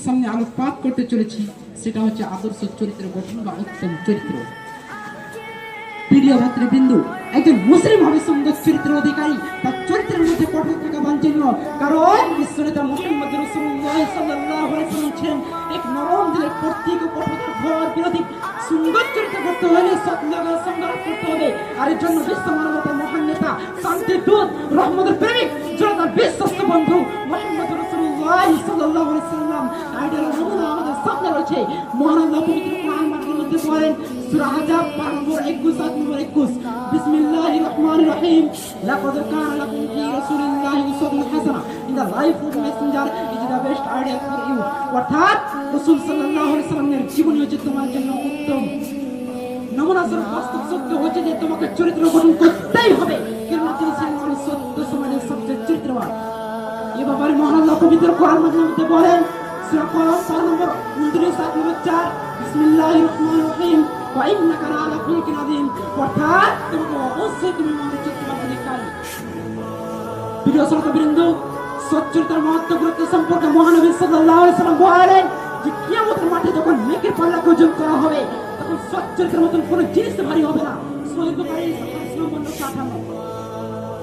সামনে আলোকপাত করতে চলেছি সেটা হচ্ছে আদর্শ চরিত্র গঠন বা উত্তম চরিত্র। প্রিয় ভাতৃবৃন্দ, একজন মুসলিম হবে সুন্দর চরিত্র অধিকারী, তার চরিত্রের মধ্যে কঠোর থাকা বাঞ্ছনীয়। কারণ বিশ্বনেতা মুহাম্মদ রাসূলুল্লাহ সাল্লাল্লাহু আলাইহি ওয়াসাল্লাম ছিলেন এক নরম দিলের প্রতীক ও কঠোরতার ঘোর বিরোধী। সুন্দর চরিত্র করতে হলে সৎ সংগ্রাম করতে হবে। আর এর জন্য বিশ্ব মানবতার মহান নেতা, শান্তির দূত, রহমতের প্রেমিক, জনতার বিশ্বস্ত বন্ধু মুহাম্মদ রাসূলুল্লাহ সাল্লাল্লাহু আলাইহি ওয়াসাল্লাম আইডল নমুনা আমাদের সামনে রয়েছে। মহান আল্লাহ পবিত্র কোরআন মাজিদের মধ্যে বলেন, সূরা আহজাব পারা নম্বর 21 আয়াত নম্বর 21, বিসমিল্লাহির রহমানির রহিম, লাকাদ কানা লাকুম ফি রাসূলিল্লাহি উসওয়াতুন হাসানাহ in the life of messenger is the best idea for you. অর্থাৎ রাসূল সাল্লাল্লাহু আলাইহি ওয়াসাল্লামের জীবনী হচ্ছে তোমার জন্য উত্তম নমুনা স্বরূপ। বাস্তব সত্য হচ্ছে যে তোমাকে চরিত্র গঠন করতেই হবে, কারণ তিনি ছিলেন সত্য সমাজের সবচেয়ে চরিত্রবান। এ ব্যাপারে মহান আল্লাহ পবিত্র কোরআন মাজিদের মধ্যে বলেন, সূরা কোরআন পারা নম্বর 29 আয়াত নম্বর 4, বিসমিল্লাহির রহমানির রহিম, ওয়া ইন্নাকা লাআলা খুলুকিন আযীম। অর্থাৎ তোমাকে অবশ্যই তুমি মহান চরিত্রবান অধিকারী। প্রিয় শ্রোতাবৃন্দ, সচ্চরিত্রের মহত্ব গুরুত্ব সম্পর্কে মহানবী সাল্লাল্লাহু আলাইহি ওয়াসাল্লাম বলেন যে কিয়ামতের মাঠে যখন নেকির পাল্লাকে ওজন করা হবে তখন সচ্চরিত্রের মতন কোনো জিনিস ভারী হবে না। সহিহ বুখারী হাদিস নম্বর 58।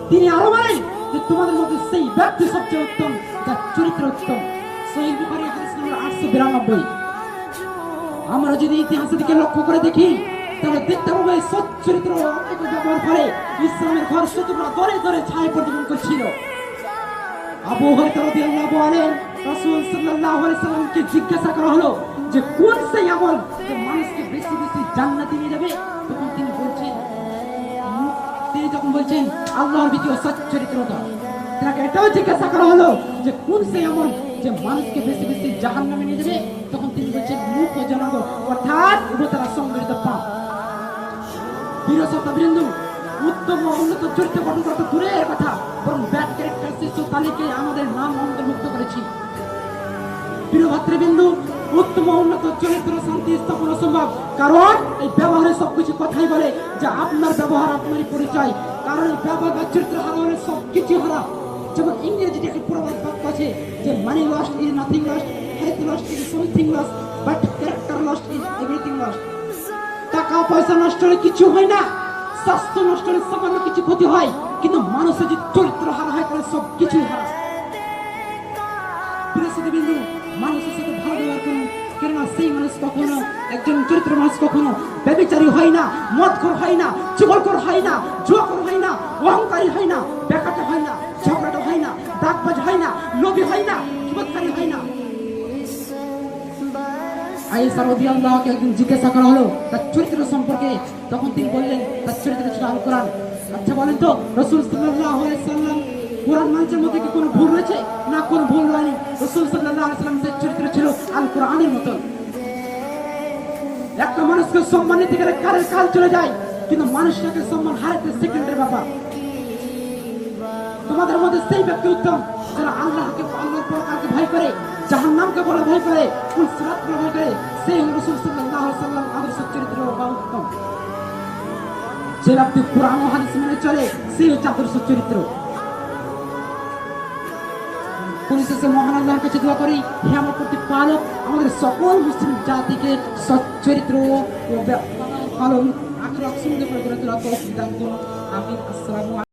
তিনি আরো বলেন যে তোমাদের মধ্যে সেই ব্যক্তি সবচেয়ে উত্তম যার চরিত্র উত্তম। সহিহ বুখারী হাদিস নম্বর 892। আমরা যদি ইতিহাসের দিকে লক্ষ্য করে দেখি তাহলে দেখতে পাবো এই সচ্চরিত্র অনেক ব্যবহার করে ইসলামের ঘর শত্রুরা দরে দরে ছায় প্রতিপন্ন করছিল। আবু হুরায়রা রাদিয়াল্লাহু আনহু রাসূল সাল্লাল্লাহু আলাইহি ওয়াসাল্লামকে জিজ্ঞাসা করা হলো যে কোন সেই আমল যে মানুষকে বেশি বেশি জান্নাতে নিয়ে যাবে, তখন তিনি যখন বলছেন আল্লাহর ভীতি ও সচ্চরিত্রতা। তাকে এটাও জিজ্ঞাসা করা হলো যে কোন সেই আমল যে মানুষকে বেশি বেশি জাহান্নামে নিয়ে যাবে, তখন তিনি বলছেন মুখ ও জনাঙ্গ, অর্থাৎ উভয়তারা সংগঠিত পাপ। প্রিয় শ্রোতাবৃন্দ, উত্তম ও উন্নত চরিত্র গঠন করা তো দূরের কথা, বরং ব্যাড ক্যারেক্টার শীর্ষ তালিকায় আমাদের নাম অন্তর্ভুক্ত করেছি। প্রিয় ভাতৃবৃন্দ, উত্তম ও উন্নত চরিত্র শান্তি স্থাপন অসম্ভব, কারণ এই ব্যবহারে সবকিছু কথাই বলে যে আপনার ব্যবহার আপনারই পরিচয়। কারণ এই ব্যবহার বা চরিত্র হারা হলে সবকিছু হারা। যেমন ইংরেজিতে একটি প্রবাদ বাক্য আছে যে money lost is nothing lost, health lost is something lost, but character lost is everything lost. টাকা পয়সা নষ্ট হলে কিছু হয় না, স্বাস্থ্য নষ্ট হলে সামান্য কিছু ক্ষতি হয়, কিন্তু মানুষের যদি চরিত্র হারা হয় তাহলে সব কিছুই হারা। বিন্দু মানুষের সাথে ভালো ব্যবহার করুন, কেননা সেই মানুষ কখনো, একজন চরিত্র মানুষ কখনো ব্যভিচারী হয় না, মদখোর হয় না, চুগলখোর হয় না, জুয়াখোর হয় না, অহংকারী হয় না, বেকাটা হয় না, ঝগড়াটা হয় না, দাগবাজ হয় না, লোভী হয় না, কিবতকারী হয় না। আয়েশা রাদিয়াল্লাহু আনহাকে একদিন জিজ্ঞাসা করা হলো তার চরিত্র সম্পর্কে, তখন তিনি বললেন তার চরিত্র ছিল আল কোরআন। আচ্ছা বলেন তো রাসূল সাল্লাল্লাহু আলাইহি ওয়াসাল্লাম কোরআন মানুষের মধ্যে কি কোনো ভুল রয়েছে? না, কোনো ভুল হয়নি। রাসূল সাল্লাল্লাহু আলাইহি ওয়াসাল্লামের চরিত্র ছিল আল কোরআনের মতো। একটা মানুষকে সম্মান দিতে গেলে কালের কাল চলে যায়, কিন্তু মানুষটাকে সম্মান হারাতে সেকেন্ডের ব্যাপার। তোমাদের মধ্যে সেই ব্যক্তি উত্তম যারা আল্লাহকে, আল্লাহর পরকালকে ভয় করে, জাহান্নামকে বড় ভয় করে, কুল সিরাতকে ভয় করে, সেই রাসূল সাল্লাল্লাহু আলাইহি ওয়াসাল্লাম আদর্শ চরিত্র বা উত্তম। যে ব্যক্তি কোরআন ও হাদিস মেনে চলে সেই হচ্ছে আদর্শ চরিত্র। পরিশেষে মহান আল্লাহর কাছে দোয়া করি, হে আমার প্রতিপালক, আমাদের সকল মুসলিম জাতিকে সচ্চরিত্র ও ভালো আখলাক সুন্দর করে গড়ে তোলার তৌফিক দান করুন। আমিন। আসসালামু